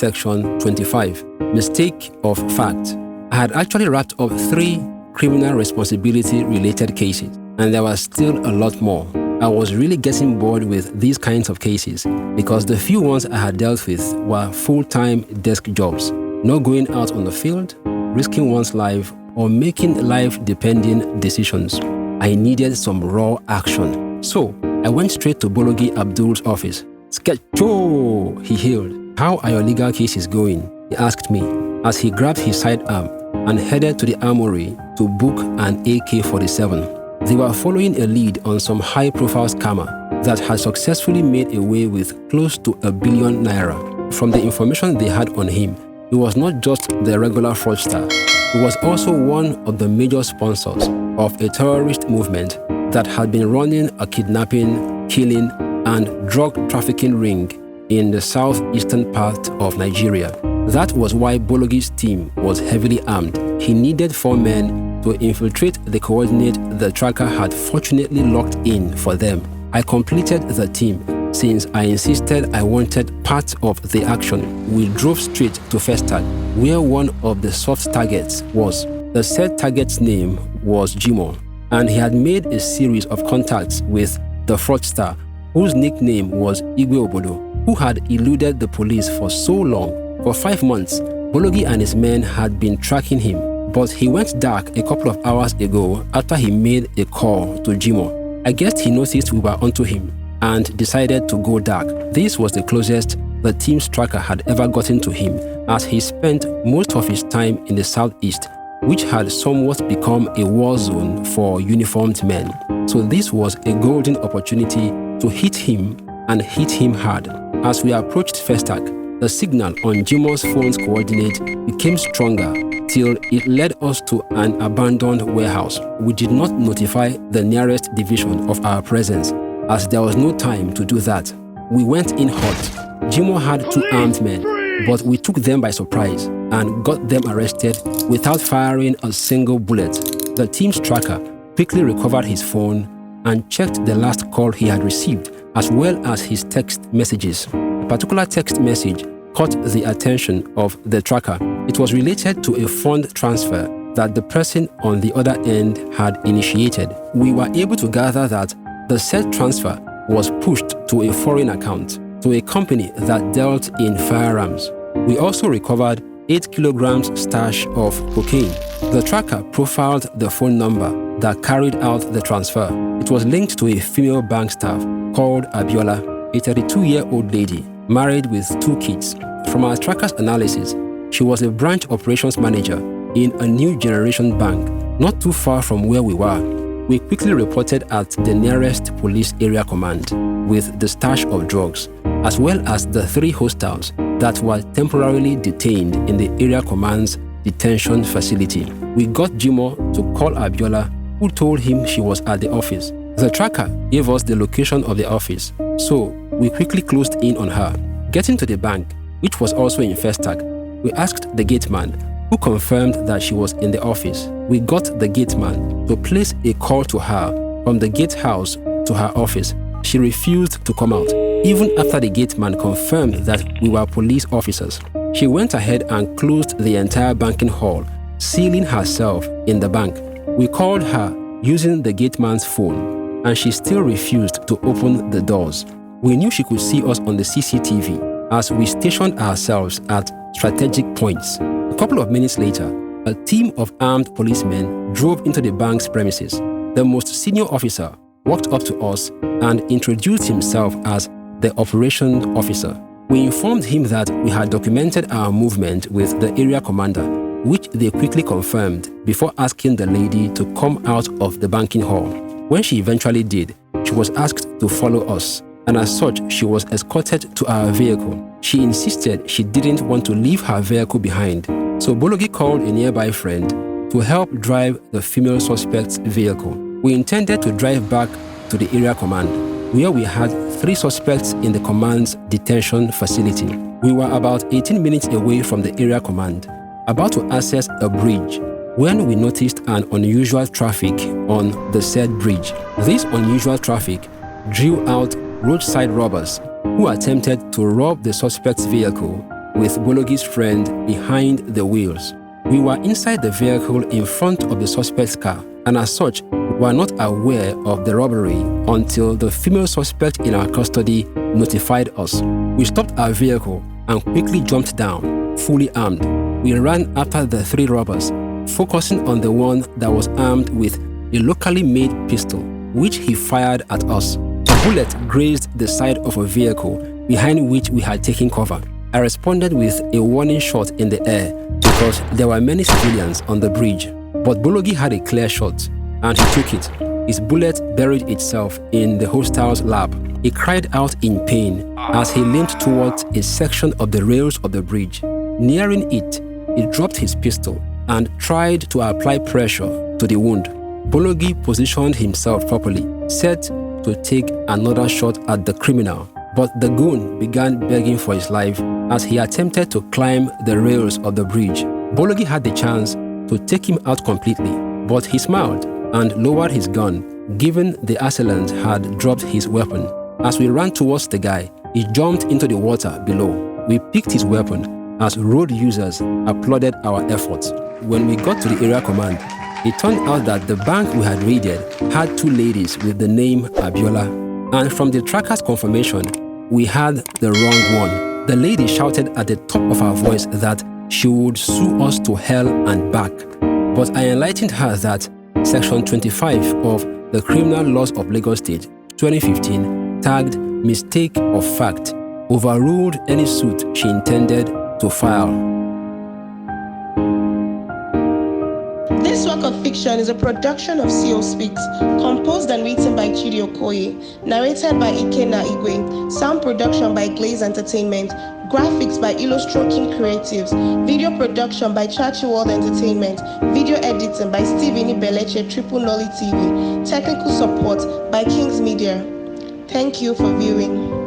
Section 25, Mistake of Fact. I had actually wrapped up 3 criminal responsibility-related cases, and there was still a lot more. I was really getting bored with these kinds of cases because the few ones I had dealt with were full-time desk jobs, not going out on the field, risking one's life, or making life-depending decisions. I needed some raw action. So, I went straight to Bologi Abdul's office. "Sketcho!" he hailed. "How are your legal cases going?" he asked me as he grabbed his sidearm and headed to the armory to book an AK-47. They were following a lead on some high-profile scammer that had successfully made away with close to R1 billion. From the information they had on him, he was not just the regular fraudster. He was also one of the major sponsors of a terrorist movement that had been running a kidnapping, killing, and drug trafficking ring in the southeastern part of Nigeria. That was why Bologi's team was heavily armed. He needed 4 men to infiltrate the coordinate the tracker had fortunately locked in for them. I completed the team since I insisted I wanted part of the action. We drove straight to Festac, where one of the soft targets was. The said target's name was Jimo, and he had made a series of contacts with the fraudster, whose nickname was Igwe Obodo, who had eluded the police for so long. For 5 months, Bologi and his men had been tracking him, but he went dark a couple of hours ago after he made a call to Jimo. I guess he noticed we were onto him and decided to go dark. This was the closest the team's tracker had ever gotten to him, as he spent most of his time in the southeast, which had somewhat become a war zone for uniformed men. So this was a golden opportunity to hit him and hit him hard. As we approached Festac, the signal on Jimo's phone's coordinate became stronger till it led us to an abandoned warehouse. We did not notify the nearest division of our presence, as there was no time to do that. We went in hot. Jimo had 2 armed men, but we took them by surprise and got them arrested without firing a single bullet. The team's tracker quickly recovered his phone and checked the last call he had received, as well as his text messages. A particular text message caught the attention of the tracker. It was related to a fund transfer that the person on the other end had initiated. We were able to gather that the said transfer was pushed to a foreign account to a company that dealt in firearms. We also recovered 8 kilograms stash of cocaine. The tracker profiled the phone number that carried out the transfer. It was linked to a female bank staff called Abiola, a 32-year-old lady, married with 2 kids. From our tracker's analysis, she was a branch operations manager in a new generation bank, not too far from where we were. We quickly reported at the nearest police area command with the stash of drugs, as well as the 3 hostiles that were temporarily detained in the area command's detention facility. We got Jimo to call Abiola, who told him she was at the office. The tracker gave us the location of the office, so we quickly closed in on her. Getting to the bank, which was also in Festac, we asked the gateman, who confirmed that she was in the office. We got the gateman to place a call to her from the gatehouse to her office. She refused to come out, even after the gateman confirmed that we were police officers. She went ahead and closed the entire banking hall, sealing herself in the bank. We called her using the gateman's phone, and she still refused to open the doors. We knew she could see us on the CCTV as we stationed ourselves at strategic points. A couple of minutes later, a team of armed policemen drove into the bank's premises. The most senior officer walked up to us and introduced himself as the operations officer. We informed him that we had documented our movement with the area commander, which they quickly confirmed before asking the lady to come out of the banking hall. When she eventually did, she was asked to follow us, and as such, she was escorted to our vehicle. She insisted she didn't want to leave her vehicle behind, so Bologi called a nearby friend to help drive the female suspect's vehicle. We intended to drive back to the area command, where we had 3 suspects in the command's detention facility. We were about 18 minutes away from the area command, about to access a bridge, when we noticed an unusual traffic on the said bridge. This unusual traffic drew out roadside robbers who attempted to rob the suspect's vehicle with Bologi's friend behind the wheels. We were inside the vehicle in front of the suspect's car, and as such, we were not aware of the robbery until the female suspect in our custody notified us. We stopped our vehicle and quickly jumped down, fully armed. We ran after the three robbers, focusing on the one that was armed with a locally made pistol, which he fired at us. A bullet grazed the side of a vehicle behind which we had taken cover. I responded with a warning shot in the air because there were many civilians on the bridge. But Bologi had a clear shot, and he took it. His bullet buried itself in the hostile's lap. He cried out in pain as he leaned towards a section of the rails of the bridge. Nearing it, he dropped his pistol and tried to apply pressure to the wound. Bologi positioned himself properly, set to take another shot at the criminal, but the goon began begging for his life as he attempted to climb the rails of the bridge. Bologi had the chance to take him out completely, but he smiled and lowered his gun, given the assailant had dropped his weapon. As we ran towards the guy, he jumped into the water below. We picked his weapon as road users applauded our efforts. When we got to the area command, it turned out that the bank we had raided had two ladies with the name Abiola, and from the tracker's confirmation, we had the wrong one. The lady shouted at the top of her voice that she would sue us to hell and back. But I enlightened her that Section 25 of the Criminal Laws of Lagos State, 2015, tagged mistake of fact, overruled any suit she intended to file. This work of fiction is a production of COSPEAKS, composed and written by Chidi Okoye, narrated by Ikenna Igwe, sound production by Glaze Entertainment, graphics by Illustroking Creatives, video production by Chachi World Entertainment, video editing by Steveni Beleche Triple Nolly TV, technical support by Kings Media. Thank you for viewing.